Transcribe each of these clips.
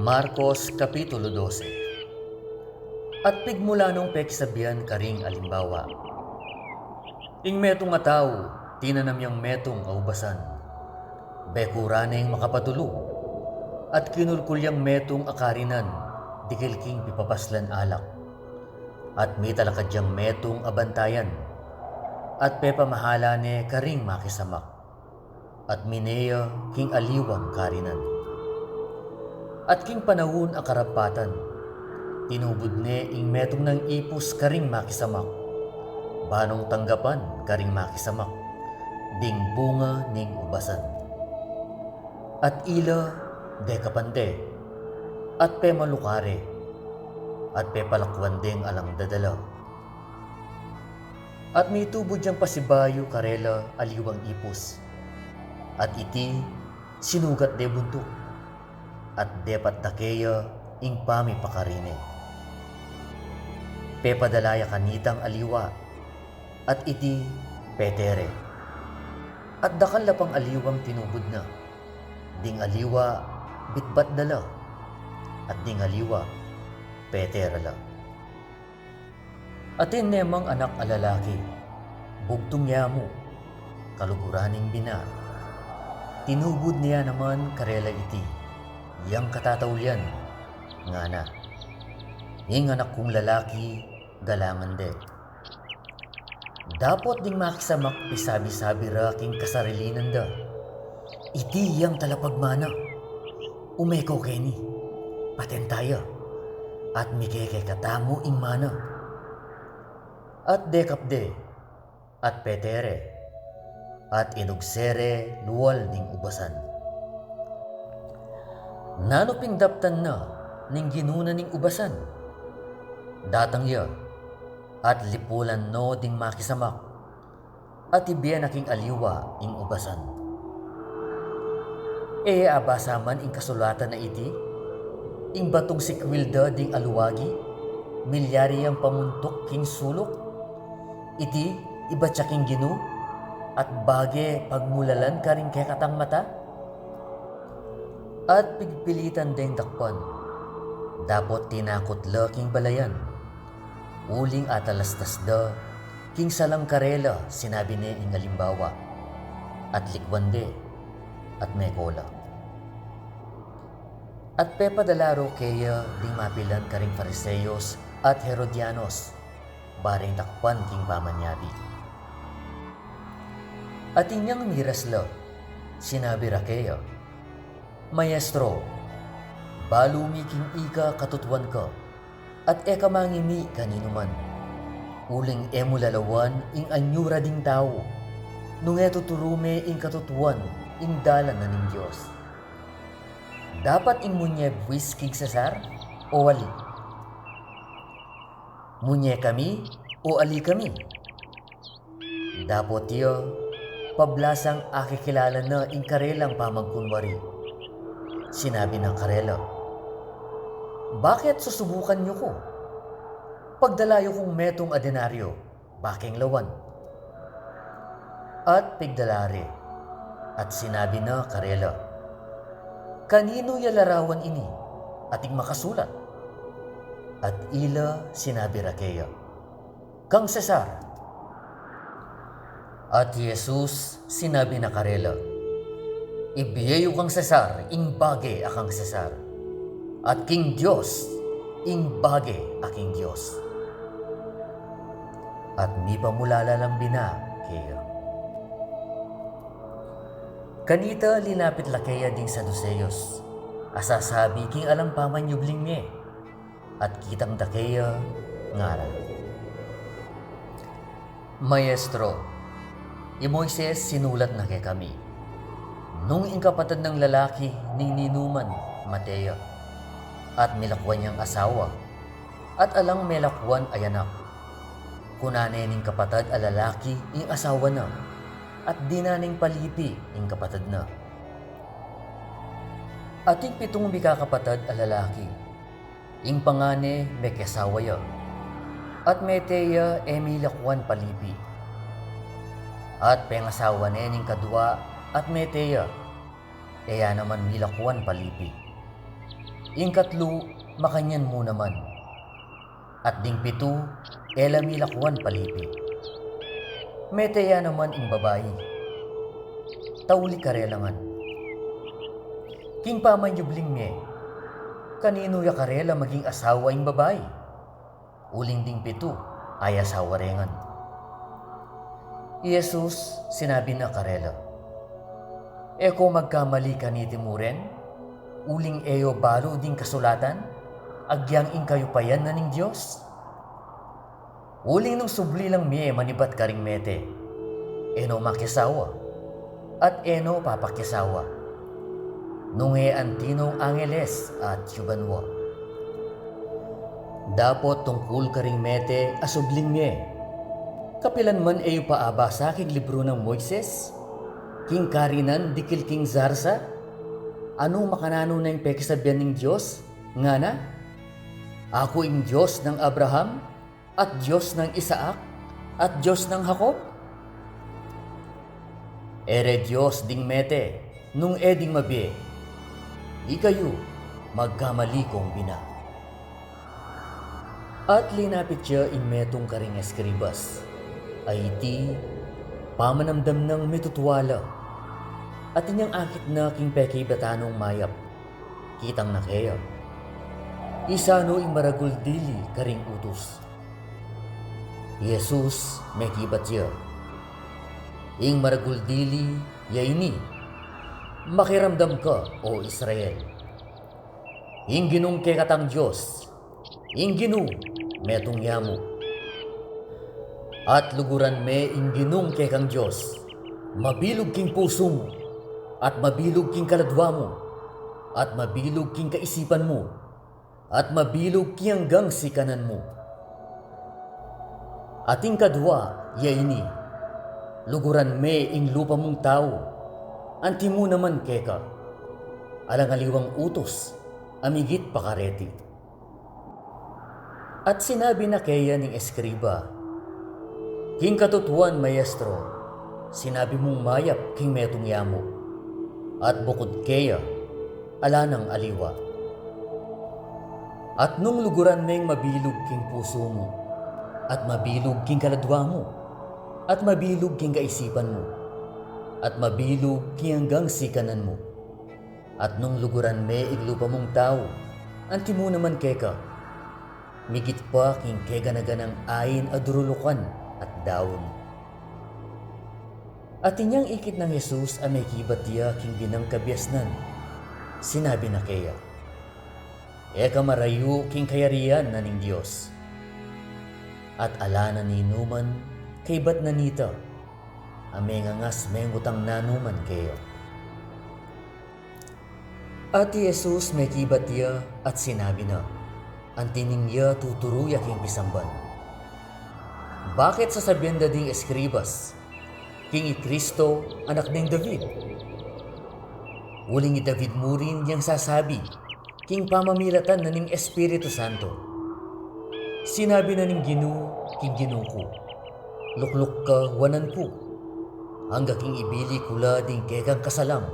Marcos Kapitulo 12. At pigmula nung peksabihan karing alimbawa. Ing metong nga tao, tinanam yang metong aubasan. Bekuraneng makapatulo. At kinulkulyang metong akarinan, dikilking pipapaslan alak. At may talakadyang metong abantayan. At pepamahala ne karing makisamak. At mineya king aliwang karinan. At king panahon akarapatan, tinubod ne ing metong ng ipos karing makisamak, banong tanggapan karing makisamak, ding bunga ning ubasan. At ila de kapande, at pe malukare, at pe palakwan ding alang dadala. At may tubod yang pasibayo karela aliwang ipos, at iti sinugat de buntok. At depat dakeya ing pami pakarine. Pepadalaya kanitang aliwa, at iti petere. At dakal lapang aliwang tinubod na, ding aliwa bitbat dala, at ding aliwa petera la. Atin nemang anak alalaki, bugtong yamo, kaluguraning bina. Tinubod niya naman karela iti, yang katataulian, nga na, ing anak kong lalaki, galangan de. Dapat ding makisamak pisabi-sabi raking kasarilinan da. Iti yang talapagmana, umeko keni, patentaya, at mikeke katamo ing mana. At dekap de, at petere, at inugsere luwal ding ubasan. Nano pingdaptan na ning ginuna ning ubasan. Datang ya, at lipulan no ding makisamak, at ibiyan aking aliwa ing ubasan. Abasa man ing kasulatan na iti, ing batong sikwilda ding aluwagi, milyari ang pamuntok king sulok, iti ibatsaking ginu, at bage pagmulalan karing kekatang mata. At pigpilitan ding dakpan, dapat tinakot la king balayan. Uling atalastas da, king salang karela sinabi ni ing alimbawa, at likwande, at mekola. At pepadalaro kaya ding mapilan karing Fariseyos at Herodianos, baring takpan king pamanyabi. At inyang miras la, sinabi ra kaya, Maestro, balumi king ika katutuan ka, at eka mangimi kanino man. Uling emo lalawan ing anyura ding tao, nung eto turume ing katutuan ing dalan na ning Diyos. Dapat ing munye buwis king Cesar o ali? Munye kami o ali kami? Dapat tiyo, pablasang akikilala na ing karelang pamagkunwari. Sinabi ng karela, bakit susubukan niyo ko? Pagdalayo kong metong adenaryo, baking lawan. At pigdalari, at sinabi na karela, kanino yalarawan ini, ating makasulat? At ila sinabi rakeya, kang Cesar. At Jesus sinabi na karela, ibiyayo kang Cesar, ing bage akang Cesar, at king Diyos, ing bage aking Diyos. At mi pamulala lang bina, kaya. Kanita linapit lakeya ding Saduseyos, asasabi king alang paman yubling niya, at kitang dakeya ngara. Maestro, Moises sinulat na kay kami, nung ingkapatid ng lalaki ning ninuman, Mateo, at milakwan niyang asawa, at alang melakwan ay anak. Kunane ning kapatid a lalaki ing asawa na, at dinaning palipi ing kapatid na. Ating pitong mikakapatid a lalaki, ing pangane may kasawa ya, at meteya milakwan palipi. At pengasawa nening kadwa at meteya, kaya naman milakwan palipi. Ingkatlo, makanyan mo naman. At ding pito, ela milakwan palipi. Meteya naman ing babayi. Tauli karelangan. King paman yubling me, kanino ya karela maging asawa ing babayi? Uling ding pito, ay asawa rengan. Jesus sinabi na karela, eko magkamali ka ni timuren, uling eyo balo ding kasulatan, agyang ing kayo payan na ning Diyos. Uling nung subli lang miye manibat karing mete, eno makyasawa, at eno papakyasawa, nung antinong angeles at yubanwa. Dapot tungkol karing mete asubling miye, kapilan man eyo paabasa king libro ng Moises, king karinan dikil king zarsa, ano makanano na yung pekisabihan ng Diyos, nga na? Ako ing Diyos ng Abraham, at Diyos ng Isaac, at Diyos ng Jacob? Ere Diyos ding mete, nung eding mabie, ikayo magkamali kong bina. At linapit siya in metong karing eskribas, ay iti pamanamdam ng mitutuwala at inyang akit na king pekay batanong mayap kitang nakaya isano ing maragul dili karing utos. Jesus may kibat siya ing maragul dili yaini makiramdam ka o Israel ing ginung ke katang Diyos ing ginu metong yamu at luguran me ing ginung ke kang Diyos, mabilog king puso mo, at mabilog king kaladwa mo, at mabilog king kaisipan mo, at mabilog king hanggang sikanan mo. Ating kadwa, yaini, luguran me ing lupa mong tao, anti mo naman keka, alangaliwang utos, amigit pakareti. At sinabi na kaya ning eskriba, king katutuan, maestro, sinabi mong mayap king metong yamo, at bukod kaya, ala ng aliwa. At nung luguran meng mabilog king puso mo, at mabilog king kaladwa mo, at mabilog king kaisipan mo, at mabilog king hanggang sikanan mo, at nung luguran me iglupa mong tao, anti mo naman keka, migit pa king keganaganang ayin adurulukan, at daon. At inyang ikit ng Jesus ay may kibat diya king binang kabyasnan. Sinabi na kaya, eka marayo king kayarian na ning Diyos. At ala na ni numan kay bat nanita, ame ngangas may ngutang nanuman kaya. At Jesus may kibat diya at sinabi na, antining niya tuturuya king pisamban. Bakit sasabihan da ding eskribas, king Kristo anak ng David? Uling David mo rin niyang sasabi, king pamamilatan na ning Espiritu Santo. Sinabi na ning Ginu, king Ginu ko, lukluk ka wanan ko, hangga king ibili kula ding kekang kasalang,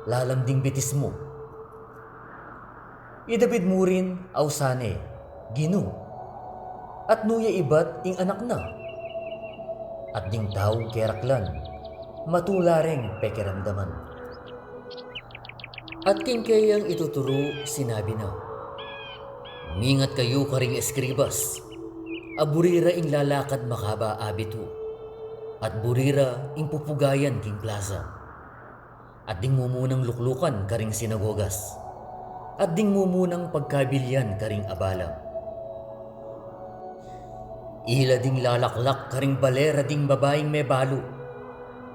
lalam ding bitis mo. David mo rin, ausane, Ginu, at nuya ibat ing anak na. At ding taong keraklan, matulareng pekeramdaman. At king kayang ituturo, sinabi na, mingat kayo karing eskribas, aburira ing lalakad makaba abitu, at burira ing pupugayan king plaza, at ding mumunang luklukan karing sinagogas, at ding mumunang pagkabilyan karing abalang. Ila ding lalaklak karing balera ding babaeng may balo,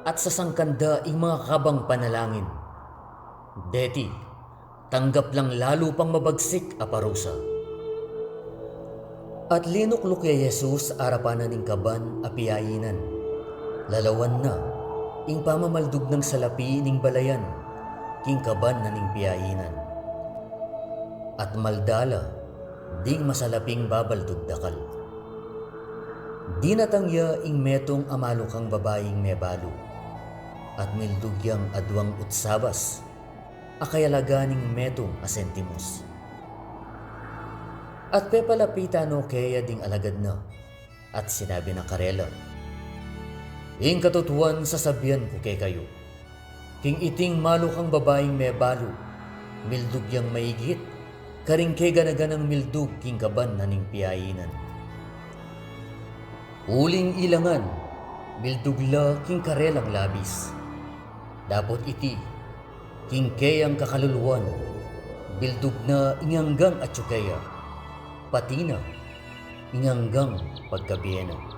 at sasangkanda ing mga kabang panalangin. Deti, tanggap lang lalo pang mabagsik a parusa. At linuklok ya Jesus arapan na ning kaban a piyayinan. Lalawan na, ing pamamaldug ng salapi ning balayan, king kaban na ning piyayinan. At maldala, ding masalaping babaldug dakal. Di natangya ing metong amalo kang babaeng may balo, at mildugyang adwang utsabas, akayalaganing metong asentimos. At pepalapita no kaya ding alagad na, at sinabi na karela, ing katutuan sasabihan ko kay kayo, king iting malo kang babaeng may balo, mildugyang maigit, karing kay ganaganang mildug king kaban na ning piyayinan. Uling ilangan, mildugla king karelang labis. Dapot iti, king kayang kakaluluan, bildug na inganggang at tsukaya, pati na inganggang pagkabiyena.